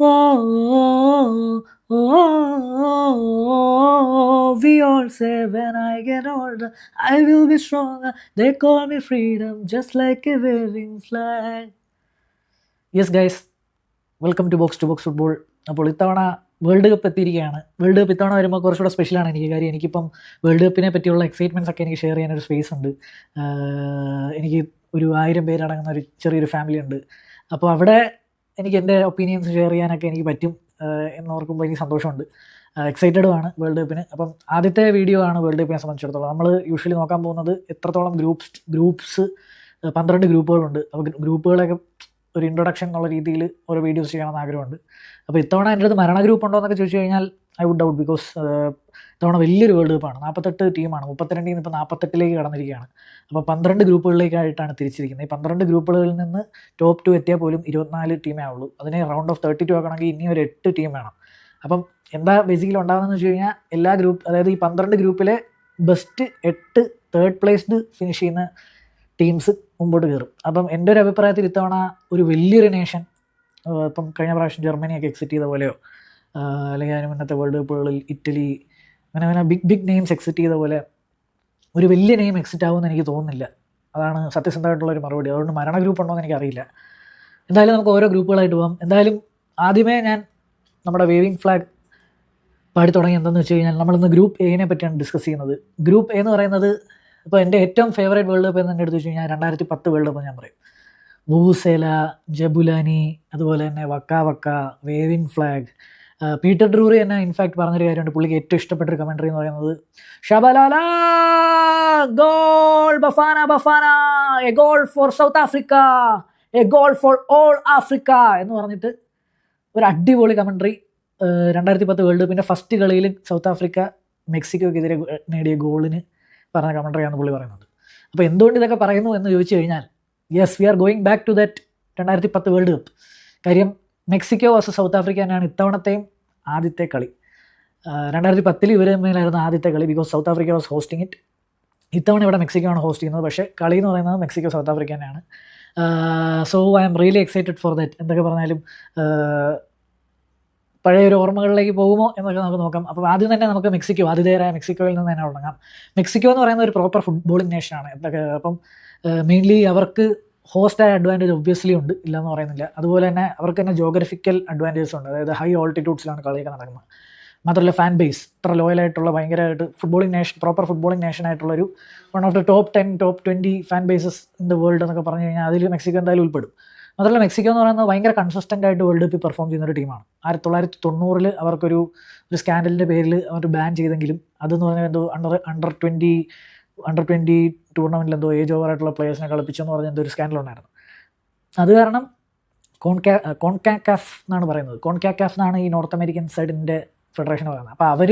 Oh, we all say when I get older, I will be stronger. They call me freedom, just like a waving flag. Yes, guys, welcome to box football. അപ്പോൾ ഇത്തവണ world cup എത്തിയിരിക്കുകയാണ്. World cup ഇത്തവണ വരുമ്പോൾ കുറച്ചുകൂടെ സ്പെഷ്യലാണ് എനിക്ക്. കാര്യം എനിക്കിപ്പം വേൾഡ് കപ്പിനെ പറ്റിയുള്ള എക്സൈറ്റ്മെൻറ്റ്സ് ഒക്കെ എനിക്ക് ഷെയർ ചെയ്യാനൊരു സ്പേസ് ഉണ്ട്. എനിക്ക് ഒരു 1000 പേരടങ്ങുന്ന ഒരു ചെറിയൊരു ഫാമിലി ഉണ്ട്. അപ്പോൾ അവിടെ എനിക്ക് എൻ്റെ ഒപ്പീനിയൻസ് ഷെയർ ചെയ്യാനൊക്കെ എനിക്ക് പറ്റും എന്നോർക്കുമ്പോൾ എനിക്ക് സന്തോഷമുണ്ട്. എക്സൈറ്റഡുമാണ് വേൾഡ് കപ്പിന്. അപ്പം ആദ്യത്തെ വീഡിയോ ആണ് വേൾഡ് കപ്പിനെ സംബന്ധിച്ചിടത്തോളം. നമ്മൾ യൂഷ്വലി നോക്കാൻ പോകുന്നത് എത്രത്തോളം ഗ്രൂപ്പ്സ് 12 ഗ്രൂപ്പുകളുണ്ട്. അപ്പോൾ ഗ്രൂപ്പുകളൊക്കെ ഒരു ഇൻട്രൊഡക്ഷൻ എന്നുള്ള രീതിയിൽ ഓരോ വീഡിയോസ് ചെയ്യണമെന്ന് ആഗ്രഹമുണ്ട്. അപ്പോൾ ഇത്തവണ എൻ്റെ അടുത്ത് മരണ ഗ്രൂപ്പ് ഉണ്ടോ എന്നൊക്കെ ചോദിച്ചു കഴിഞ്ഞാൽ ഐ വുഡ് ഡൗട്ട്. ബിക്കോസ് ഇത്തവണ വലിയൊരു വേൾഡ് കപ്പാണ്. 48 ടീമാണ്. 32 ഇപ്പോൾ 48ലേക്ക് കടന്നിരിക്കുകയാണ്. അപ്പോൾ 12 ഗ്രൂപ്പുകളിലേക്കായിട്ടാണ് തിരിച്ചിരിക്കുന്നത്. ഈ 12 ഗ്രൂപ്പുകളിൽ നിന്ന് ടോപ്പ് 2 എത്തിയാൽ പോലും 24 ടീമേ ആവുള്ളൂ. അതിനെ റൗണ്ട് ഓഫ് 32 ആക്കണമെങ്കിൽ ഇനി ഒരു 8 ടീം വേണം. അപ്പം എന്താ ബേസിക്കലി ഉണ്ടാകുന്നതെന്ന് വെച്ച് കഴിഞ്ഞാൽ എല്ലാ ഗ്രൂപ്പ്, അതായത് ഈ 12 ഗ്രൂപ്പിലെ ബെസ്റ്റ് 8 തേർഡ് പ്ലേസ്ഡ് ഫിനിഷ് ചെയ്യുന്ന ടീംസ് മുമ്പോട്ട് കയറും. അപ്പം എൻ്റെ ഒരു അഭിപ്രായത്തിൽ ഇത്തവണ ഒരു വലിയൊരു നേഷൻ, ഇപ്പം കഴിഞ്ഞ പ്രാവശ്യം ജർമ്മനിയൊക്കെ എക്സിറ്റ് ചെയ്ത പോലെയോ അല്ലെങ്കിൽ അതിന് മുന്നത്തെ വേൾഡ് കപ്പുകളിൽ ഇറ്റലി, അങ്ങനെ ബിഗ് നെയിംസ് എക്സിറ്റ് ചെയ്ത പോലെ ഒരു വലിയ നെയിം എക്സിറ്റ് ആവുമെന്ന് എനിക്ക് തോന്നുന്നില്ല. അതാണ് സത്യസന്ധമായിട്ടുള്ളൊരു മറുപടി. അതുകൊണ്ട് മരണ ഗ്രൂപ്പ് ഉണ്ടോ എന്ന് എനിക്കറിയില്ല. എന്തായാലും നമുക്ക് ഓരോ ഗ്രൂപ്പുകളായിട്ട് പോകാം. എന്തായാലും ആദ്യമേ ഞാൻ നമ്മുടെ വേവിങ് ഫ്ലാഗ് പാടി തുടങ്ങി. എന്താണെന്ന് വെച്ച് കഴിഞ്ഞാൽ നമ്മളിന്ന് ഗ്രൂപ്പ് എനെ പറ്റിയാണ് ഡിസ്കസ് ചെയ്യുന്നത്. ഗ്രൂപ്പ് എ എന്ന് പറയുന്നത്, ഇപ്പോൾ എൻ്റെ ഏറ്റവും ഫേവറേറ്റ് വേൾഡ് കപ്പ് എന്ന് എൻ്റെ അടുത്ത് വെച്ച് കഴിഞ്ഞാൽ 2010 വേൾഡ് കപ്പ് ഞാൻ പറയും. വൂസേല, ജബുലാനി, അതുപോലെ തന്നെ വക്ക, വേവിങ് ഫ്ലാഗ്. പീറ്റർ ഡ്രൂറി എന്നെ ഇൻഫാക്ട് പറഞ്ഞൊരു കാര്യമുണ്ട്. പുള്ളിക്ക് ഏറ്റവും ഇഷ്ടപ്പെട്ടൊരു കമൻട്രി എന്ന് പറയുന്നത് Shabalala goal Bafana a goal for South Africa, a goal for all Africa എന്ന് പറഞ്ഞിട്ട് ഒരു അടിപൊളി കമൻട്രി 2010 വേൾഡ് കപ്പിൻ്റെ ഫസ്റ്റ് കളിയിൽ സൗത്ത് ആഫ്രിക്ക മെക്സിക്കോക്കെതിരെ നേടിയ ഗോളിന് പറഞ്ഞ കമൻട്രിയാണ് പുള്ളി പറയുന്നത്. അപ്പോൾ എന്തുകൊണ്ട് ഇതൊക്കെ പറയുന്നു എന്ന് ചോദിച്ചു കഴിഞ്ഞാൽ, yes, we are going back to that 2010 world cup. കാര്യം മെക്സിക്കോ വേഴ്സസ് സൗത്ത് ആഫ്രിക്ക തന്നെയാണ് ഇത്തവണത്തെയും ആദ്യത്തെ കളി. 2010 ഇവർ തമ്മിലായിരുന്നു ആദ്യത്തെ കളി. Because South Africa was hosting it. ഇത്തവണ ഇവിടെ മെക്സിക്കോ ആണ് ഹോസ്റ്റ് ചെയ്യുന്നത്. പക്ഷേ കളി എന്ന് പറയുന്നത് മെക്സിക്കോ സൗത്ത് ആഫ്രിക്ക തന്നെയാണ്. So I am really excited for that. എന്തൊക്കെ പറഞ്ഞാലും പഴയൊരു ഓർമ്മകളിലേക്ക് പോകുമോ എന്നൊക്കെ നമുക്ക് നോക്കാം. അപ്പോൾ ആദ്യം തന്നെ നമുക്ക് ആതിഥേയരായ മെക്സിക്കോയിൽ നിന്ന് തന്നെ തുടങ്ങാം. മെക്സിക്കോ എന്ന് പറയുന്ന ഒരു പ്രോപ്പർ ഫുട്ബോളിംഗ് നേഷനാണ്. എന്തൊക്കെ അപ്പം മെയിൻലി അവർക്ക് ഹോസ്റ്റായ അഡ്വാൻറ്റേജ് ഒബ്വിയസ്ലി ഉണ്ട്, ഇല്ലയെന്ന് പറയുന്നില്ല. അതുപോലെ തന്നെ അവർക്ക് തന്നെ ജോഗ്രഫിക്കൽ അഡ്വാൻറ്റേജസ് ഉണ്ട്. അതായത് ഹൈ ഓൾട്ടിറ്റ്യൂഡ്സിലാണ് കളിയൊക്കെ നടക്കുന്നത്. മാത്രമല്ല ഫാൻ ബേസ് ഇത്ര ലോയലായിട്ടുള്ള, ഭയങ്കരമായിട്ട് പ്രോപ്പർ ഫുട്ബോളിംഗ് നേഷനായിട്ടുള്ളൊരു one of the top 10 top 20 fan bases in the world എന്നൊക്കെ പറഞ്ഞു കഴിഞ്ഞാൽ അതിൽ മെക്സിക്കോ എന്തായാലും ഉൾപ്പെടും. മാത്രമല്ല മെക്സിക്കോ എന്ന് പറയുന്നത് ഭയങ്കര കൺസിസ്റ്റൻ്റ് ആയിട്ട് വേൾഡ് കപ്പിൽ പെർഫോം ചെയ്യുന്ന ഒരു ടീമാണ്. 1990 അവർക്കൊരു സ്കാൻഡലിൻ്റെ പേരിൽ അവർ ബാൻ ചെയ്തെങ്കിലും അതെന്ന് പറഞ്ഞാൽ എന്തോ അണ്ടർ 20 ടൂർണമെൻറ്റിൽ എന്തോ ഏജ് ഓവറായിട്ടുള്ള പ്ലേയേഴ്സിനെ കളിപ്പിച്ചെന്ന് പറഞ്ഞ എന്തോ ഒരു സ്കാൻഡൽ ഉണ്ടായിരുന്നു. അത് കാരണം കോൺകാക്കാഫ് എന്നാണ് പറയുന്നത്. കോൺകാക്കാഫ് എന്നാണ് ഈ നോർത്ത് അമേരിക്കൻ സൈഡിൻ്റെ ഫെഡറേഷൻ പറയുന്നത്. അപ്പോൾ അവർ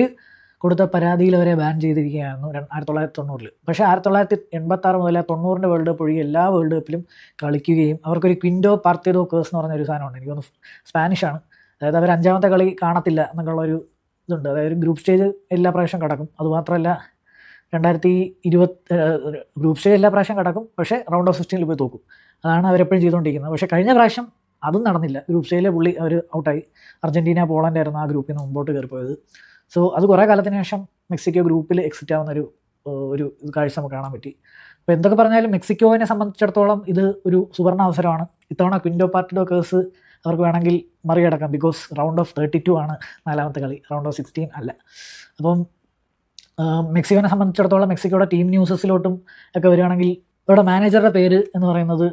കൊടുത്ത പരാതിയിൽ അവരെ ബാൻ ചെയ്തിരിക്കുകയായിരുന്നു 1990. പക്ഷേ 1986 മുതൽ 90 വേൾഡ് കപ്പ് ഒഴികെ എല്ലാ വേൾഡ് കപ്പിലും കളിക്കുകയും അവർക്കൊരു ക്വിൻഡോ പാർട്ടിഡോ കേഴ്സ് എന്ന് പറഞ്ഞൊരു സാധനമുണ്ട്. എനിക്കൊന്ന് സ്പാനിഷാണ്. അതായത് അവർ 5ാമത്തെ കളി കാണത്തില്ല എന്നൊക്കെയുള്ളൊരു ഇതുണ്ട്. അതായത് ഗ്രൂപ്പ് സ്റ്റേജ് എല്ലാ പ്രാവശ്യം കടക്കും. അതുമാത്രമല്ല 2020 ഗ്രൂപ്പ് സ്റ്റേജ് എല്ലാ പ്രാവശ്യം കടക്കും, പക്ഷേ റൗണ്ട് ഓഫ് 16 പോയി തോക്കും. അതാണ് അവരെപ്പോഴും ചെയ്തുകൊണ്ടിരിക്കുന്നത്. പക്ഷേ കഴിഞ്ഞ പ്രാവശ്യം അതും നടന്നില്ല. ഗ്രൂപ്പ് സ്റ്റേജിലെ പുള്ളി അവർ ഔട്ടായി. അർജൻറ്റീന, പോളണ്ട് ആയിരുന്നു ആ ഗ്രൂപ്പിൽ നിന്ന് മുമ്പോട്ട് കയറിപ്പോയത്. സോ അത് കുറേ കാലത്തിന് ശേഷം മെക്സിക്കോ ഗ്രൂപ്പിൽ എക്സിറ്റ് ആവുന്ന ഒരു കാഴ്ച നമുക്ക് കാണാൻ പറ്റി. അപ്പോൾ എന്തൊക്കെ പറഞ്ഞാലും മെക്സിക്കോവിനെ സംബന്ധിച്ചിടത്തോളം ഇത് ഒരു സുവർണ അവസരമാണ്. ഇത്തവണ ക്വിൻഡോ പാർട്ടിഡോ കേഴ്സ് അവർക്ക് വേണമെങ്കിൽ മറികടക്കാം. ബിക്കോസ് റൗണ്ട് ഓഫ് 32 ആണ് 4ാമത്തെ കളി, റൗണ്ട് ഓഫ് 16 അല്ല. അപ്പം മെക്സിക്കോനെ സംബന്ധിച്ചിടത്തോളം മെക്സിക്കോയുടെ ടീം ന്യൂസസിലോട്ടും ഒക്കെ വരികയാണെങ്കിൽ ഇവിടെ മാനേജറുടെ പേര് എന്ന് പറയുന്നത്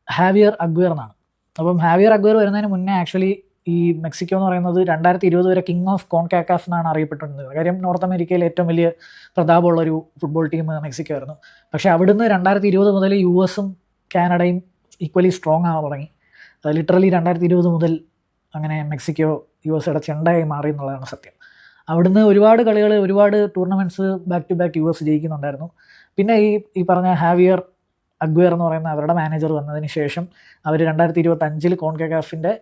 ഹാവിയർ അഗ്വേർ എന്നാണ്. അപ്പം ഹാവിയർ അഗ്വേർ വരുന്നതിന് മുന്നേ ആക്ച്വലി ഈ മെക്സിക്കോ എന്ന് പറയുന്നത് 2020 വരെ കിങ് ഓഫ് കോൺകാക്കാഫ് എന്നാണ് അറിയപ്പെട്ടിരുന്നത്. കാര്യം നോർത്ത് അമേരിക്കയിൽ ഏറ്റവും വലിയ പ്രതാപമുള്ളൊരു ഫുട്ബോൾ ടീം മെക്സിക്കോ ആയിരുന്നു. പക്ഷേ അവിടുന്ന് 2020 മുതൽ US-ഉം കാനഡയും ഈക്വലി സ്ട്രോങ് ആവാൻ തുടങ്ങി. ലിറ്ററലി 2020 മുതൽ അങ്ങനെ മെക്സിക്കോ US-യുടെ ചെണ്ടയായി മാറി എന്നുള്ളതാണ് സത്യം. അവിടുന്ന് ഒരുപാട് കളികൾ, ഒരുപാട് tournaments back to back US ജയിക്കുന്നുണ്ടായിരുന്നു. പിന്നെ ഈ പറഞ്ഞ ഹാവിയർ അഗ്വേർ എന്ന് പറയുന്ന അവരുടെ മാനേജർ വന്നതിന് ശേഷം അവർ 2025 കോൺകാക്കാഫിൻ്റെ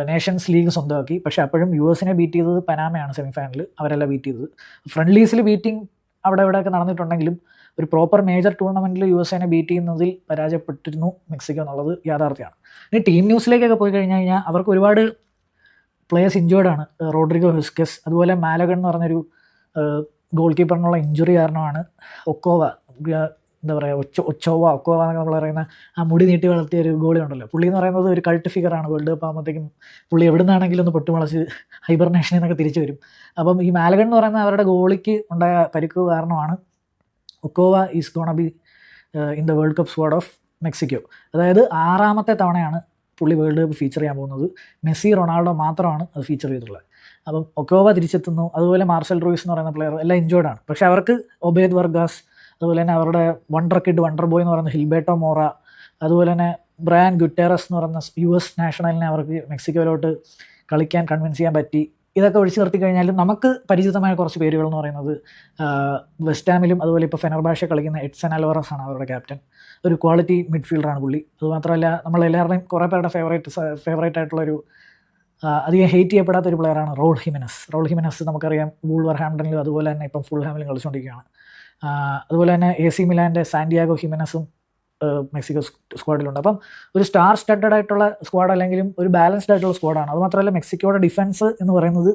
നേഷൻസ് ലീഗ് സ്വന്തമാക്കി. പക്ഷേ അപ്പോഴും US-നെ ബീറ്റ് ചെയ്തത് പനാമയാണ് സെമിഫൈനലിൽ. അവരല്ല ബീറ്റ് ചെയ്തത്. ഫ്രണ്ട്ലീസിൽ ബീറ്റിംഗ് അവിടെ ഇവിടെയൊക്കെ നടന്നിട്ടുണ്ടെങ്കിലും ഒരു പ്രോപ്പർ മേജർ ടൂർണമെൻറ്റിൽ USA-നെ ബീറ്റ് ചെയ്യുന്നതിൽ പരാജയപ്പെട്ടിരുന്നു മെക്സിക്കോ എന്നുള്ളത് യാഥാർത്ഥ്യമാണ്. ഇനി ടീം ന്യൂസിലേക്കൊക്കെ പോയി കഴിഞ്ഞാൽ അവർക്ക് ഒരുപാട് പ്ലേയേഴ്സ് ഇഞ്ചേർഡാണ്. റോഡ്രിഗോ ഹെസ്കസ്, അതുപോലെ മാലഗൺ എന്ന് പറഞ്ഞൊരു ഗോൾ കീപ്പറിനുള്ള ഇഞ്ചുറി കാരണമാണ് ഒക്കോവ, എന്താ പറയുക, ഒക്കോവ എന്നൊക്കെ നമ്മൾ പറയുന്ന ആ മുടി നീട്ടി വളർത്തിയ ഒരു ഗോളി ഉണ്ടല്ലോ, പുള്ളി എന്ന് പറയുന്നത് ഒരു കൾട്ട് ഫിഗറാണ്. വേൾഡ് കപ്പ് ആകുമ്പോഴത്തേക്കും പുള്ളി എവിടെ നിന്നാണെങ്കിലും ഒന്ന് പൊട്ടിമുളച്ച് ഹൈബർനേഷനിൽ നിന്നൊക്കെ തിരിച്ചു വരും. അപ്പം ഈ മാലഗൺ എന്ന് പറയുന്ന അവരുടെ ഗോളിക്ക് ഉണ്ടായ പരിക്ക് കാരണമാണ് Ochoa is gonna be in the world cup squad of Mexico. അതായത് 6ാമത്തെ തവണയാണ് പുള്ളി വേൾഡ് കപ്പ് ഫീച്ചർ ചെയ്യാൻ പോകുന്നത്. മെസ്സി, റൊണാൾഡോ മാത്രമാണ് അത് ഫീച്ചർ ചെയ്തിട്ടുള്ളത്. അപ്പം ഒക്കോവ തിരിച്ചെത്തുന്നു. അതുപോലെ മാർസൽ റൂയിസ് എന്ന് പറയുന്ന പ്ലെയർ എല്ലാം ഇഞ്ചേർഡാണ്. പക്ഷേ അവർക്ക് ഒബേദ് വർഗാസ്, അതുപോലെ തന്നെ അവരുടെ വണ്ടർ കിഡ്, വണ്ടർ ബോയ് എന്ന് പറയുന്ന ഹിൽബേട്ടോ മോറ, അതുപോലെ തന്നെ ബ്രയാൻ ഗുറ്റേറസ് എന്ന് പറയുന്ന US നാഷണലിനെ അവർക്ക് മെക്സിക്കോയിലോട്ട് കളിക്കാൻ കൺവിൻസ് ചെയ്യാൻ പറ്റി. ഇതൊക്കെ ഒഴിച്ചു നിർത്തി കഴിഞ്ഞാലും നമുക്ക് പരിചിതമായ കുറച്ച് പേരുകൾ എന്ന് പറയുന്നത് വെസ്റ്റാമിലും അതുപോലെ ഇപ്പോൾ ഫെനർബാഷെ കളിക്കുന്ന എഡ്സൺ അൽവാറസ് ആണ് അവരുടെ ക്യാപ്റ്റൻ. ഒരു ക്വാളിറ്റി മിഡ്ഫീൽഡറാണ് പുള്ളി. അതുമാത്രമല്ല നമ്മളെല്ലാവരുടെയും കുറേ പേരുടെ ഫേവറേറ്റ് ആയിട്ടുള്ളൊരു അധികം ഹെയ്റ്റ് ചെയ്യപ്പെടാത്തൊരു പ്ലെയറാണ് റൗൾ ഹിമെനസ്. നമുക്കറിയാം വൂൾവർഹാംപ്ടണിലും അതുപോലെ തന്നെ ഇപ്പം ഫുൾഹാമിലും കളിച്ചുകൊണ്ടിരിക്കുകയാണ്. അതുപോലെ തന്നെ AC മിലാൻ്റെ സാന്റിയാഗോ ഹിമെനസും മെക്സിക്കോ സ്ക്വാഡിലുണ്ട്. അപ്പം ഒരു സ്റ്റാർ സ്റ്റഡഡ് ആയിട്ടുള്ള സ്ക്വാഡ് അല്ലെങ്കിലും ഒരു ബാലൻസ്ഡ് ആയിട്ടുള്ള സ്ക്വാഡാണ്. അതുമാത്രമല്ല മെക്സിക്കോയുടെ ഡിഫൻസ് എന്ന് പറയുന്നത്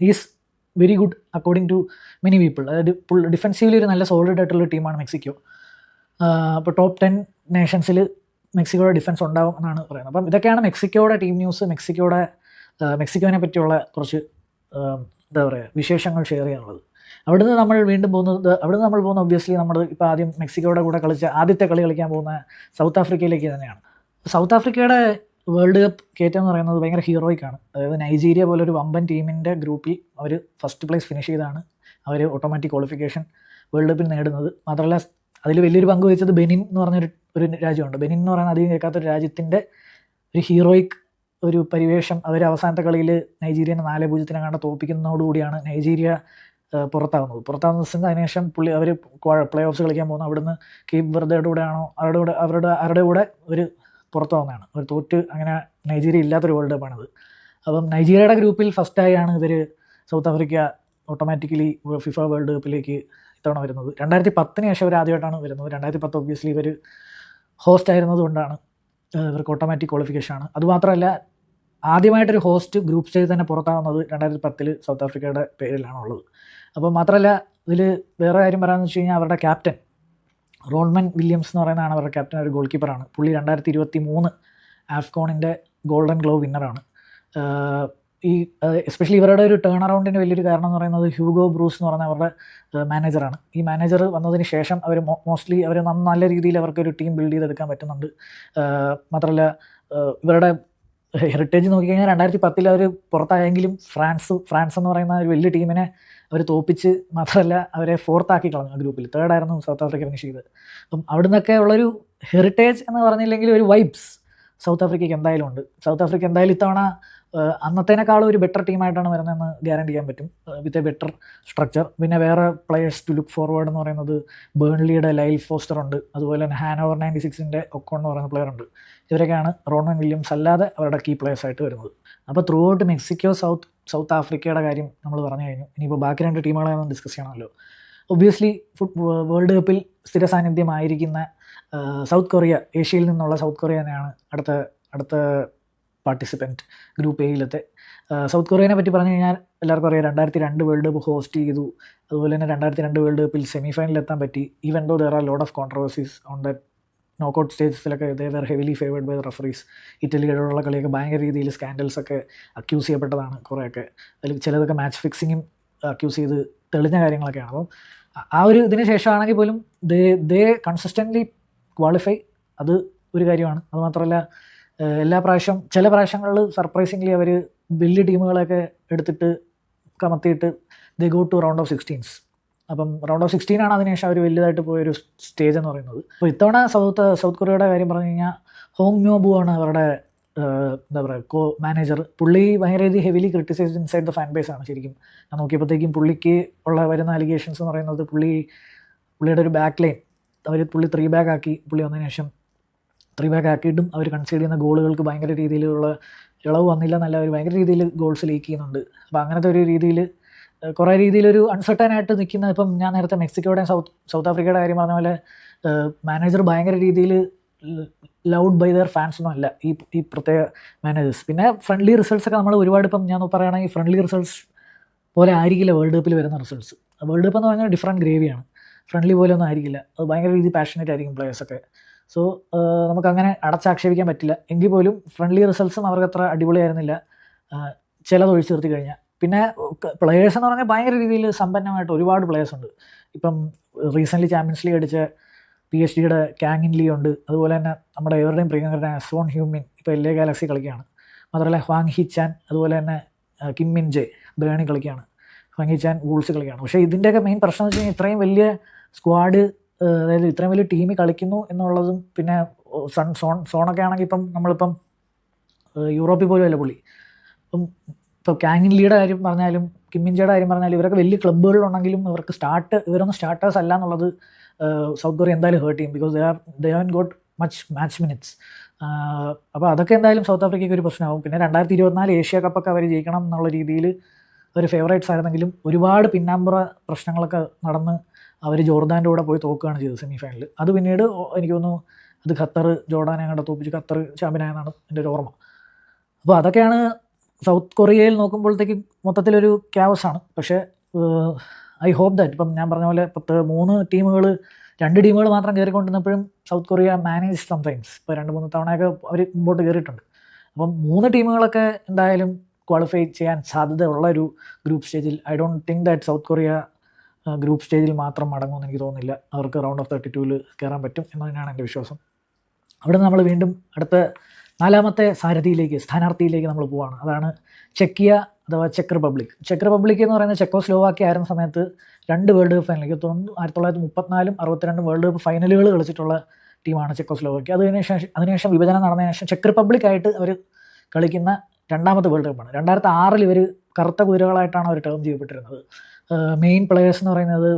is very good according to many people. അതായത് ഡിഫൻസീവ്ലി ഒരു നല്ല സോളിഡ് ആയിട്ടുള്ള ടീമാണ് മെക്സിക്കോ. അപ്പോൾ ടോപ്പ് 10 നേഷൻസിൽ മെക്സിക്കോയുടെ ഡിഫൻസ് ഉണ്ടാവും എന്നാണ് പറയുന്നത്. അപ്പം ഇതൊക്കെയാണ് മെക്സിക്കോയുടെ ടീം ന്യൂസ്, മെക്സിക്കോനെ പറ്റിയുള്ള കുറച്ച് എന്താ പറയുക വിശേഷങ്ങൾ ഷെയർ ചെയ്യാനുള്ളത്. അവിടുന്ന് നമ്മൾ പോകുന്നത് ഒബ്വിയസ്ലി നമ്മൾ ഇപ്പോൾ ആദ്യം മെക്സിക്കോയുടെ കൂടെ കളിച്ച ആദ്യത്തെ കളി കളിക്കാൻ പോകുന്ന സൗത്ത് ആഫ്രിക്കയിലേക്ക് തന്നെയാണ്. സൗത്ത് ആഫ്രിക്കയുടെ വേൾഡ് കപ്പ് കയറ്റം എന്ന് പറയുന്നത് ഭയങ്കര ഹീറോയിക്കാണ്. അതായത് നൈജീരിയ പോലൊരു വമ്പൻ ടീമിൻ്റെ ഗ്രൂപ്പിൽ അവർ ഫസ്റ്റ് പ്ലേസ് ഫിനിഷ് ചെയ്താണ് അവർ ഓട്ടോമാറ്റിക് ക്വാളിഫിക്കേഷൻ വേൾഡ് കപ്പിൽ നേടുന്നത്. മാത്രമല്ല അതിൽ വലിയൊരു പങ്ക് വഹിച്ചത് ബെനിൻ എന്ന് പറഞ്ഞൊരു രാജ്യമുണ്ട്. ബെനിൻ എന്ന് പറയുന്ന അധികം കേൾക്കാത്തൊരു രാജ്യത്തിൻ്റെ ഒരു ഹീറോയിക് ഒരു പരിവേഷം. അവർ അവസാനത്തെ കളിയിൽ നൈജീരിയനെ 4-0 കണ്ട് തോൽപ്പിക്കുന്നതോടുകൂടിയാണ് നൈജീരിയ പുറത്താവുന്നത്. അതിനുശേഷം അവർ പ്ലേ ഓഫ്സ് കളിക്കാൻ പോകുന്നു. അവിടുന്ന് കേപ്പ് വെർദയുടെ കൂടെയാണോ അവരുടെ കൂടെ അവർ പുറത്താവുന്നതാണ്. അവർ തോറ്റ് അങ്ങനെ നൈജീരിയ ഇല്ലാത്തൊരു വേൾഡ് കപ്പാണിത്. അപ്പം നൈജീരിയയുടെ ഗ്രൂപ്പിൽ ഫസ്റ്റായാണ് ഇവർ South Africa automatically FIFA world കപ്പിലേക്ക് ഇത്തവണ വരുന്നത്. 2010 ശേഷം അവർ ആദ്യമായിട്ടാണ് വരുന്നത്. 2010 ഒബ്വിയസ്ലി ഇവർ ഹോസ്റ്റ് ആയിരുന്നത് കൊണ്ടാണ് ഇവർക്ക് ഓട്ടോമാറ്റിക് ക്വാളിഫിക്കേഷനാണ്. അതുമാത്രമല്ല ആദ്യമായിട്ടൊരു ഹോസ്റ്റ് ഗ്രൂപ്പ് സ്റ്റേജിൽ തന്നെ പുറത്താവുന്നത് 2010 സൗത്ത് ആഫ്രിക്കയുടെ പേരിലാണുള്ളത്. അപ്പോൾ മാത്രമല്ല ഇതിൽ വേറെ കാര്യം പറയാമെന്ന് വെച്ച് കഴിഞ്ഞാൽ അവരുടെ ക്യാപ്റ്റൻ റോൺമൻ വില്യംസ് എന്ന് പറയുന്നതാണ് അവരുടെ ക്യാപ്റ്റൻ. ഒരു ഗോൾ കീപ്പറാണ് പുള്ളി. 2023 ആഫ്കോണിൻ്റെ ഗോൾഡൻ ഗ്ലോവ് വിന്നറാണ്. ഈ എസ്പെഷ്യലി ഇവരുടെ ഒരു ടേൺ അറൗണ്ടിൻ്റെ വലിയൊരു കാരണം എന്ന് പറയുന്നത് ഹ്യൂഗോ ബ്രൂസ് എന്ന് പറയുന്ന അവരുടെ മാനേജറാണ്. ഈ മാനേജർ വന്നതിന് ശേഷം അവർ മോസ്റ്റ്ലി അവർ നല്ല രീതിയിൽ അവർക്കൊരു ടീം ബിൽഡ് ചെയ്തെടുക്കാൻ പറ്റുന്നുണ്ട്. മാത്രമല്ല ഇവരുടെ ഹെറിറ്റേജ് നോക്കിക്കഴിഞ്ഞാൽ 2010 അവർ പുറത്തായെങ്കിലും ഫ്രാൻസ് എന്ന് പറയുന്ന ഒരു വലിയ ടീമിനെ അവർ തോപ്പിച്ച് മാത്രമല്ല അവരെ 4th ആക്കി കളഞ്ഞു. ആ ഗ്രൂപ്പിൽ 3rd ആയിരുന്നു സൗത്ത് ആഫ്രിക്ക ഫിനിഷ് ചെയ്തത്. അപ്പം അവിടെ നിന്നൊക്കെ ഉള്ളൊരു ഹെറിറ്റേജ് എന്ന് പറഞ്ഞില്ലെങ്കിൽ ഒരു വൈബ്സ് സൗത്ത് ആഫ്രിക്കയ്ക്ക് എന്തായാലും ഉണ്ട്. സൗത്ത് ആഫ്രിക്ക എന്തായാലും ഇത്തവണ അന്നത്തേനേക്കാളും ഒരു ബെറ്റർ ടീമായിട്ടാണ് വരുന്നതെന്ന് ഗ്യാരണ്ടി ചെയ്യാൻ പറ്റും, വിത്ത് എ ബെറ്റർ സ്ട്രക്ചർ. പിന്നെ വേറെ പ്ലെയേഴ്സ് ടു ലുക്ക് ഫോർവേഡ് എന്ന് പറയുന്നത് ബേൺലിയുടെ ലൈൽ ഫോസ്റ്റർ ഉണ്ട്. അതുപോലെ തന്നെ ഹാനോവർ 96ൻ്റെ ഒക്കോൺ എന്ന് പറയുന്ന പ്ലെയർ ഉണ്ട്. ഇവരൊക്കെയാണ് റോൺമൻ വില്യംസ് അല്ലാതെ അവരുടെ കീ പ്ലെയേഴ്സായിട്ട് വരുന്നത്. അപ്പോൾ ത്രൂ ഔട്ട് മെക്സിക്കോ സൗത്ത് ആഫ്രിക്കയുടെ കാര്യം നമ്മൾ പറഞ്ഞു കഴിഞ്ഞു. ഇനിയിപ്പോൾ ബാക്കി 2 ടീമുകളെ ഒന്ന് ഡിസ്കസ് ചെയ്യണമല്ലോ. ഒബ്വിയസ്ലി വേൾഡ് കപ്പിൽ സ്ഥിര സാന്നിധ്യമായിരിക്കുന്ന സൗത്ത് കൊറിയ, ഏഷ്യയിൽ നിന്നുള്ള സൗത്ത് കൊറിയ തന്നെയാണ് അടുത്ത പാർട്ടിസിപ്പൻറ്റ് ഗ്രൂപ്പ് എയിലത്തെ. സൗത്ത് കൊറിയനെ പറ്റി പറഞ്ഞു കഴിഞ്ഞാൽ എല്ലാവർക്കും അറിയാം 2002 വേൾഡ് കപ്പ് ഹോസ്റ്റ് ചെയ്തു. അതുപോലെ തന്നെ 2002 വേൾഡ് കപ്പിൽ സെമിഫൈനലിൽ എത്താൻ പറ്റി. Even though there are lot of controversies on that knockout സ്റ്റേജസിലൊക്കെ they were heavily favoured by the referees. ഇറ്റലിയോടുള്ള കളിയൊക്കെ ഭയങ്കര രീതിയിൽ സ്കാൻഡൽസൊക്കെ അക്യൂസ് ചെയ്യപ്പെട്ടതാണ് കുറേയൊക്കെ. അതിൽ ചിലതൊക്കെ മാച്ച് ഫിക്സിങ്ങും അക്യൂസ് ചെയ്ത് തെളിഞ്ഞ കാര്യങ്ങളൊക്കെയാണ്. അപ്പം ആ ഒരു ഇതിന് ശേഷമാണെങ്കിൽ പോലും ദേ കൺസിസ്റ്റൻ്റ്ലി ക്വാളിഫൈ, അത് ഒരു കാര്യമാണ്. അതുമാത്രമല്ല ചില പ്രാവശ്യങ്ങളിൽ സർപ്രൈസിംഗ്ലി അവർ വലിയ ടീമുകളൊക്കെ എടുത്തിട്ട് കമത്തിയിട്ട് they go to round of 16s. അപ്പം റൗണ്ട് ഓഫ് 16 ആണ് അതിനുശേഷം അവർ വലുതായിട്ട് പോയൊരു സ്റ്റേജ് എന്ന് പറയുന്നത്. അപ്പോൾ ഇത്തവണ സൗത്ത് കൊറിയയുടെ കാര്യം പറഞ്ഞു കഴിഞ്ഞാൽ ഹോങ് മ്യോബു ആണ് അവരുടെ എന്താ പറയുക മാനേജർ. പുള്ളി ഭയങ്കര രീതി heavily criticised inside the fan base ആണ്. ശരിക്കും ഞാൻ നോക്കിയപ്പോഴത്തേക്കും പുള്ളിക്ക് വരുന്ന അലിഗേഷൻസ് എന്ന് പറയുന്നത് പുള്ളിയുടെ ഒരു ബാക്ക് ലൈൻ പുള്ളി 3 ബാക്ക് ആക്കി. പുള്ളി വന്നതിന് ശേഷം 3 ബാക്ക് ആക്കിയിട്ടും അവർ കൺസീഡ് ചെയ്യുന്ന ഗോളുകൾക്ക് ഭയങ്കര രീതിയിലുള്ള ഇളവ് വന്നില്ല എന്നല്ല, അവർ ഭയങ്കര രീതിയിൽ ഗോൾസ് ലീക്ക് ചെയ്യുന്നുണ്ട്. അപ്പോൾ അങ്ങനത്തെ ഒരു രീതിയിൽ കുറേ രീതിയിലൊരു അൺസർട്ടനായിട്ട് നിൽക്കുന്ന, ഇപ്പം ഞാൻ നേരത്തെ മെക്സിക്കോയുടെയും സൗത്ത് ആഫ്രിക്കയുടെ കാര്യം പറഞ്ഞ പോലെ മാനേജർ ഭയങ്കര രീതിയിൽ ലൗഡ് ബൈ ദർ ഫാൻസ് ഒന്നും അല്ല ഈ പ്രത്യേക മാനേജേഴ്സ്. പിന്നെ ഫ്രണ്ട്ലി റിസൾട്ട്സ് ഒക്കെ നമ്മൾ ഒരുപാട്, ഇപ്പം ഞാൻ പറയുകയാണെങ്കിൽ ഫ്രണ്ട്ലി റിസൾട്ട്സ് പോലെ ആയിരിക്കില്ല വേൾഡ് കപ്പിൽ വരുന്ന റിസൾട്ട്സ്. വേൾഡ് കപ്പ് എന്ന് പറഞ്ഞാൽ ഡിഫറെൻറ്റ് ഗ്രേവിയാണ്. ഫ്രണ്ട്ലി പോലെ ഒന്നും ആയിരിക്കില്ല, അത് ഭയങ്കര രീതിയിൽ പാഷനേറ്റ് ആയിരിക്കും പ്ലേയേഴ്സൊക്കെ. സോ നമുക്കങ്ങനെ അടച്ചാക്ഷേപിക്കാൻ പറ്റില്ല. എങ്കിൽ പോലും ഫ്രണ്ട്ലി റിസൾട്ട്സും അവർക്ക് അത്ര അടിപൊളിയായിരുന്നില്ല ചിലത് ഒഴിച്ചു നിർത്തി കഴിഞ്ഞാൽ. പിന്നെ പ്ലേയേഴ്സ് എന്ന് പറഞ്ഞാൽ ഭയങ്കര രീതിയിൽ സമ്പന്നമായിട്ട് ഒരുപാട് പ്ലേയേഴ്സ് ഉണ്ട്. ഇപ്പം റീസെൻ്റ്ലി ചാമ്പ്യൻസ് ലീഗ് അടിച്ച PSG കാങ്ങിൻ ലീ ഉണ്ട്. അതുപോലെ തന്നെ നമ്മുടെ എവരുടെയും പ്രിയങ്കരനായ സോൺ ഹ്യൂമിൻ ഇപ്പോൾ LA ഗാലക്സി കളിക്കുകയാണ്. മാത്രമല്ല ഹ്വാങ് ഹി ചാൻ, അതുപോലെ തന്നെ കിം മിൻ ജെ ബേണി കളിക്കുകയാണ്. ഹ്വാങ് ഹി ചാൻ വൂൾസ് കളിക്കുകയാണ്. പക്ഷേ ഇതിൻ്റെയൊക്കെ മെയിൻ പ്രശ്നം എന്ന് വെച്ച് കഴിഞ്ഞാൽ ഇത്രയും വലിയ സ്ക്വാഡ്, അതായത് ഇത്രയും വലിയ ടീമിൽ കളിക്കുന്നു എന്നുള്ളതും, പിന്നെ സോണൊക്കെ ആണെങ്കിൽ ഇപ്പം നമ്മളിപ്പം യൂറോപ്പിൽ പോലും അല്ല പുള്ളി. ഇപ്പോൾ കാങ്ങിൻ ലീയുടെ കാര്യം പറഞ്ഞാലും കിമ്മിൻജയുടെ കാര്യം പറഞ്ഞാലും ഇവരൊക്കെ വലിയ ക്ലബ്ബുകളിലുണ്ടെങ്കിലും ഇവർക്ക് ഇവരൊന്നും സ്റ്റാർട്ടേഴ്സ് അല്ല എന്നുള്ളത് സൗത്ത് കൊറിയ എന്തായാലും ഹേർട്ട് ചെയ്യും. Because they haven't got much match minutes. അപ്പോൾ അതൊക്കെ എന്തായാലും സൗത്ത് ആഫ്രിക്കയ്ക്ക് ഒരു പ്രശ്നമാകും. പിന്നെ 2024 ഏഷ്യ കപ്പൊക്കെ അവർ ജയിക്കണം എന്നുള്ള രീതിയിൽ അവർ ഫേവറേറ്റ്സ് ആയിരുന്നെങ്കിലും ഒരുപാട് പിന്നാമ്പുറ പ്രശ്നങ്ങളൊക്കെ നടന്ന് അവർ ജോർദാൻ്റെ കൂടെ പോയി തോക്കുകയാണ് ചെയ്തത് സെമി ഫൈനലിൽ. അത് പിന്നീട് എനിക്ക് തോന്നുന്നു അത് ഖത്തർ ജോർഡാനെ അങ്ങോട്ട് തോപ്പിച്ച് ഖത്തർ ചാമ്പ്യനായെന്നാണ് എൻ്റെ ഒരു ഓർമ്മ. അപ്പോൾ അതൊക്കെയാണ് സൗത്ത് കൊറിയയിൽ നോക്കുമ്പോഴത്തേക്ക് മൊത്തത്തിലൊരു ക്യാവസാണ്. പക്ഷേ ഐ ഹോപ്പ് ദാറ്റ് ഇപ്പം ഞാൻ പറഞ്ഞ പോലെ 2 ടീമുകൾ മാത്രം കയറിക്കൊണ്ടിരുന്നപ്പോഴും സൗത്ത് കൊറിയ മാനേജ് സംടൈംസ്. ഇപ്പോൾ 2-3 തവണയൊക്കെ അവർ മുമ്പോട്ട് കയറിയിട്ടുണ്ട്. അപ്പം 3 ടീമുകളൊക്കെ എന്തായാലും ക്വാളിഫൈ ചെയ്യാൻ സാധ്യത ഉള്ള ഒരു ഗ്രൂപ്പ് സ്റ്റേജിൽ I don't think that south Korea group സ്റ്റേജിൽ മാത്രം മടങ്ങുമെന്ന് എനിക്ക് തോന്നുന്നില്ല. അവർക്ക് റൗണ്ട് ഓഫ് 32 കയറാൻ പറ്റും എന്ന് തന്നെയാണ് എൻ്റെ വിശ്വാസം. അവിടെ നമ്മൾ വീണ്ടും അടുത്ത 4ാമത്തെ സ്ഥാനാർത്ഥിയിലേക്ക് നമ്മൾ പോവുകയാണ്. അതാണ് ചെക്കിയ അഥവാ ചെക്ക് റിപ്പബ്ലിക്. ചെക്ക് റിപ്പബ്ലിക് എന്ന് പറയുന്നത് ചെക്കോസ്ലോവാക്യ ആയിരുന്ന സമയത്ത് 2 വേൾഡ് കപ്പ് ഫൈനലിലേക്ക് തോന്നുന്നു 1934 62 വേൾഡ് കപ്പ് ഫൈനലുകൾ കളിച്ചിട്ടുള്ള ടീമാണ് ചെക്കോസ്ലോവാക്യ. അതിനുശേഷം വിഭജനം നടന്നതിന് ശേഷം ചെക്ക് റിപ്പബ്ലിക് ആയിട്ട് അവർ കളിക്കുന്ന 2ാമത്തെ വേൾഡ് കപ്പാണ്. 2006 ഇവർ കറുത്ത കുതിരകളായിട്ടാണ് അവർ ടേം ചെയ്യപ്പെട്ടിരുന്നത്. മെയിൻ പ്ലെയേഴ്സ് എന്ന് പറയുന്നത്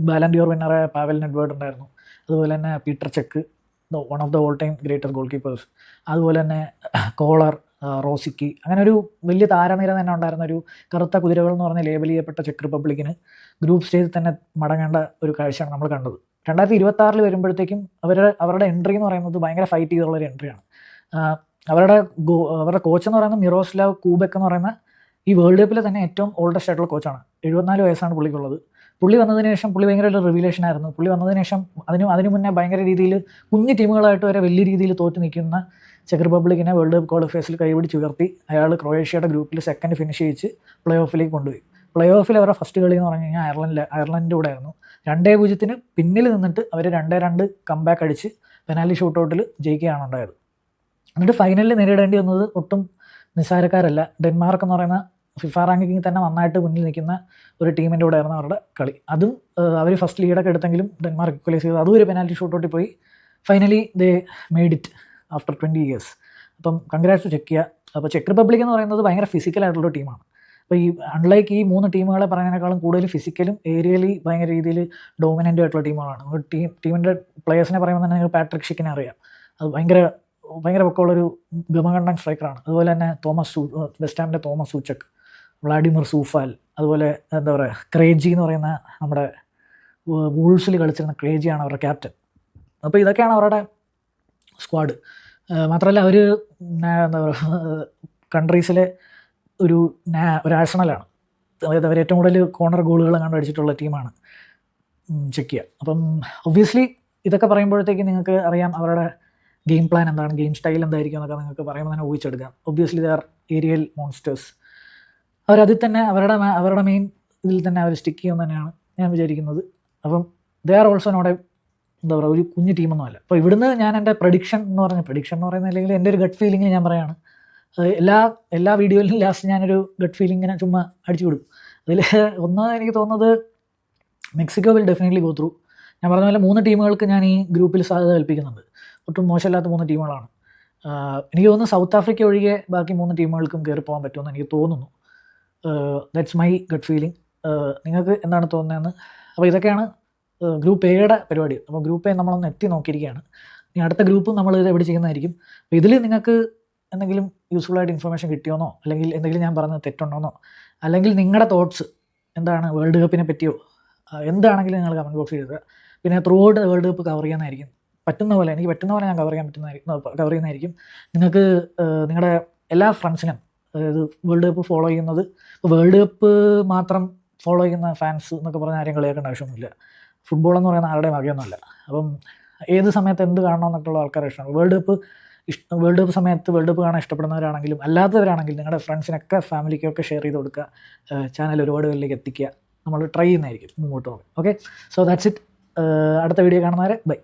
ബാലൻഡിയോർ വിന്നറായ പാവൽ നെഡ്വേർഡ് ഉണ്ടായിരുന്നു. അതുപോലെ തന്നെ Peter check, one of the all time greatest goal keepers. അതുപോലെ തന്നെ കോളർ, റോസിക്കി, അങ്ങനെ ഒരു വലിയ താരനിര തന്നെ ഉണ്ടായിരുന്ന ഒരു കറുത്ത കുതിരകൾ എന്ന് പറഞ്ഞ് ലേബൽ ചെയ്യപ്പെട്ട ചെക്ക് റിപ്പബ്ലിക്കിന് ഗ്രൂപ്പ് സ്റ്റേജിൽ തന്നെ മടങ്ങേണ്ട ഒരു കാഴ്ചയാണ് നമ്മൾ കണ്ടത്. 2026 വരുമ്പോഴത്തേക്കും അവരുടെ എൻട്രി എന്ന് പറയുന്നത് ഭയങ്കര ഫൈറ്റ് ചെയ്തുള്ളൊരു എൻട്രിയാണ്. അവരുടെ കോച്ച് എന്ന് പറയുന്നത് മിറോസ്ലാവ് കൂബെക്ക് എന്ന് പറയുന്ന ഈ വേൾഡ് കപ്പിലെ തന്നെ ഏറ്റവും ഓൾഡസ്റ്റ് ആയിട്ടുള്ള കോച്ചാണ്. 74 വയസ്സാണ് പുള്ളിക്കുള്ളത്. പുള്ളി വന്നതിന് ശേഷം പുള്ളി ഭയങ്കര ഒരു റിവീലേഷൻ ആയിരുന്നു. പുള്ളി വന്നതിന് ശേഷം അതിനു മുന്നേ ഭയങ്കര രീതിയിൽ കുഞ്ഞു ടീമുകളായിട്ട് വരെ വലിയ രീതിയിൽ തോറ്റ് നിൽക്കുന്ന ചെക്ക് റിപ്പബ്ലിക്കിനെ വേൾഡ് കപ്പ് ക്വാളിഫയേഴ്സിൽ കൈപിടിച്ച് ഉയർത്തി അയാൾ ക്രൊയേഷ്യയുടെ ഗ്രൂപ്പിൽ സെക്കൻഡ് ഫിനിഷ് ചെയ്യിച്ച് പ്ലേ ഓഫിലേക്ക് കൊണ്ടുപോയി. പ്ലേ ഓഫിൽ അവരുടെ ഫസ്റ്റ് കളി എന്ന് പറഞ്ഞു കഴിഞ്ഞാൽ അയർലൻഡിൻ്റെ കൂടെ ആയിരുന്നു. 2-0 പിന്നിൽ നിന്നിട്ട് അവർ 2-2 കംബാക്ക് അടിച്ച് പെനാൽറ്റി ഷൂട്ടൗട്ടിൽ ജയിക്കുകയാണ് ഉണ്ടായത്. എന്നിട്ട് ഫൈനലിൽ നേരിടേണ്ടി വന്നത് ഒട്ടും നിസ്സാരക്കാരല്ല. ഡെൻമാർക്ക് എന്ന് പറയുന്ന ഫിഫ റാങ്കിങ്ങിൽ തന്നെ നന്നായിട്ട് മുന്നിൽ നിൽക്കുന്ന ഒരു ടീമിൻ്റെ കൂടെ ആയിരുന്നു അവരുടെ കളി. അതും അവർ ഫസ്റ്റ് ലീഡൊക്കെ എടുത്തെങ്കിലും ഡെൻമാർക്ക് ഇക്വലൈസ് ചെയ്തു. അതും ഒരു പെനാൽറ്റി ഷൂട്ടൗട്ടിൽ പോയി finally they made it after 20 years. അപ്പം കൺഗ്രാറ്റ്സ് ടു ചെക്കിയ. അപ്പോൾ ചെക്ക് റിപ്പബ്ലിക് എന്ന് പറയുന്നത് ഭയങ്കര ഫിസിക്കലായിട്ടുള്ള ടീമാണ്. അപ്പോൾ അൺലൈക്ക് ഈ 3 ടീമുകളെ പറയുന്നതിനേക്കാളും കൂടുതൽ ഫിസിക്കലും ഏരിയലി ഭയങ്കര രീതിയിൽ ഡോമിനൻ്റ് ആയിട്ടുള്ള ടീമുകളാണ്. ടീമിൻ്റെ പ്ലേയേഴ്സിനെ പറയുമ്പോൾ തന്നെ നിങ്ങൾക്ക് പാട്രിക് ഷിക്കിനെ അറിയാം. അത് ഭയങ്കര പൊക്കമുള്ളൊരു ഗമകണ്ഠൻ സ്ട്രൈക്കറാണ്. അതുപോലെ തന്നെ വെസ്റ്റ് ഹാമിൻ്റെ തോമസ് സൂച്ചക്, വ്ളാഡിമിർ സൂഫാൽ, അതുപോലെ എന്താ പറയുക ക്രേജി എന്ന് പറയുന്ന നമ്മുടെ വൂൾസിൽ കളിച്ചിരുന്ന ക്രേജിയാണ് അവരുടെ ക്യാപ്റ്റൻ. അപ്പോൾ ഇതൊക്കെയാണ് അവരുടെ സ്ക്വാഡ്. മാത്രമല്ല അവർ എന്താ പറയുക കൺട്രീസിലെ ഒരു ആഴ്സണലാണ്. അതായത് അവർ ഏറ്റവും കൂടുതൽ കോർണർ ഗോളുകൾ കണ്ടു അടിച്ചിട്ടുള്ള ടീമാണ് ചെക്കിയ. അപ്പം ഒബ്വിയസ്ലി ഇതൊക്കെ പറയുമ്പോഴത്തേക്ക് നിങ്ങൾക്ക് അറിയാം അവരുടെ ഗെയിം പ്ലാൻ എന്താണ്, ഗെയിം സ്റ്റൈൽ എന്തായിരിക്കും എന്നൊക്കെ നിങ്ങൾക്ക് പറയുമ്പോൾ തന്നെ ഊഹിച്ചെടുക്കാം. Obviously they are aerial monsters. അവരതിൽ തന്നെ അവരുടെ മെയിൻ ഇതിൽ തന്നെ അവർ സ്റ്റിക്ക് ചെയ്യുമെന്ന് തന്നെയാണ് ഞാൻ വിചാരിക്കുന്നത്. അപ്പം ദേ ആർ ഓൾസോ നോട്ട് എന്താ പറയുക ഒരു കുഞ്ഞു ടീമൊന്നുമല്ല. അപ്പോൾ ഇവിടുന്ന് ഞാൻ എൻ്റെ പ്രഡിക്ഷൻ എന്ന് പറയുന്നത് അല്ലെങ്കിൽ എൻ്റെ ഒരു ഗട്ട് ഫീലിങ്ങിൽ ഞാൻ പറയുകയാണ്. എല്ലാ വീഡിയോയിലും ലാസ്റ്റ് ഞാനൊരു ഗട്ട് ഫീലിങ്ങിനെ ചുമ്മാ അടിച്ചു കൊടുക്കും. അതിൽ എനിക്ക് തോന്നുന്നത് Mexico will definitely go through. ഞാൻ പറഞ്ഞ പോലെ 3 ടീമുകൾക്ക് ഞാൻ ഈ ഗ്രൂപ്പിൽ സാധ്യത കൽപ്പിക്കുന്നുണ്ട്. ഒട്ടും മോശമില്ലാത്ത 3 ടീമുകളാണ്. എനിക്ക് തോന്നുന്നു സൗത്ത് ആഫ്രിക്ക ഒഴികെ ബാക്കി 3 ടീമുകൾക്കും കയറി പോകാൻ പറ്റുമെന്ന് എനിക്ക് തോന്നുന്നു. That's my gut feeling. നിങ്ങൾക്ക് എന്താണ് തോന്നുന്നതെന്ന്. അപ്പോൾ ഇതൊക്കെയാണ് ഗ്രൂപ്പ് എയുടെ പരിപാടി. അപ്പോൾ ഗ്രൂപ്പ് എ നമ്മളൊന്ന് എത്തി നോക്കിയിരിക്കുകയാണ്. ഇനി അടുത്ത ഗ്രൂപ്പും നമ്മൾ ഇത് എവിടെ ചെയ്യുന്നതായിരിക്കും. അപ്പോൾ ഇതിൽ നിങ്ങൾക്ക് എന്തെങ്കിലും യൂസ്ഫുള്ളായിട്ട് ഇൻഫർമേഷൻ കിട്ടിയോന്നോ, അല്ലെങ്കിൽ എന്തെങ്കിലും ഞാൻ പറഞ്ഞത് തെറ്റുണ്ടോന്നോ, അല്ലെങ്കിൽ നിങ്ങളുടെ തോട്ട്സ് എന്താണ് വേൾഡ് കപ്പിനെ പറ്റിയോ എന്താണെങ്കിലും നിങ്ങൾ കമൻറ്റ് ബോക്സിൽ എഴുതുക. പിന്നെ throughout world cup cover ചെയ്യാനായിരിക്കും പറ്റുന്ന പോലെ എനിക്ക് പറ്റുന്ന പോലെ ഞാൻ കവർ ചെയ്യുന്നതായിരിക്കും. നിങ്ങൾക്ക് നിങ്ങളുടെ എല്ലാ ഫ്രണ്ട്സിനും, അതായത് വേൾഡ് കപ്പ് ഫോളോ ചെയ്യുന്നത്, വേൾഡ് കപ്പ് മാത്രം ഫോളോ ചെയ്യുന്ന ഫാൻസ് എന്നൊക്കെ പറഞ്ഞ ആരെയും കളിയാക്കേണ്ട ആവശ്യമൊന്നുമില്ല. ഫുട്ബോൾ എന്ന് പറയുന്ന ആരുടെയും വകയൊന്നുമല്ല. അപ്പം ഏത് സമയത്ത് എന്ത് കാണണം എന്നൊക്കെയുള്ള ആൾക്കാരുടെ ഇഷ്ടമാണ്. വേൾഡ് കപ്പ് സമയത്ത് വേൾഡ് കപ്പ് കാണാൻ ഇഷ്ടപ്പെടുന്നവരാണെങ്കിലും അല്ലാത്തവരാണെങ്കിലും നിങ്ങളുടെ ഫ്രണ്ട്സിനൊക്കെ ഫാമിലിക്കൊക്കെ ഷെയർ ചെയ്ത് കൊടുക്കുക. ചാനൽ ഒരുപാട് പേരിലേക്ക് എത്തിക്കുക. നമ്മൾ ട്രൈ ചെയ്യുന്നതായിരിക്കും മുമ്പോട്ട് പോകും. Okay, so that's it. അടുത്ത വീഡിയോ കാണുന്നവരെ ബൈ.